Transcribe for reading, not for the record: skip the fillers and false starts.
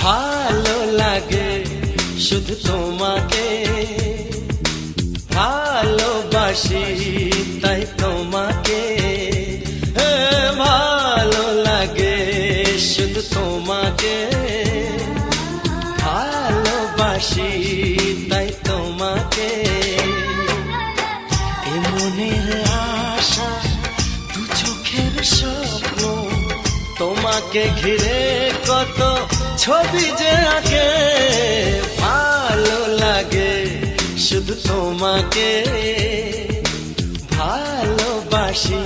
ভালো লাগে শুধু তোমাকে, ভালোবাসি তাই তোমাকে। ভালো লাগে শুধু তোমাকে, ভালোবাসি তাই তোমাকে। এ মনের আশা দু চোখের স্বপ্ন, তোমাকে ঘিরে কত ছবি যে আঁকে। ভালো লাগে শুধু তোমাকে, ভালোবাসি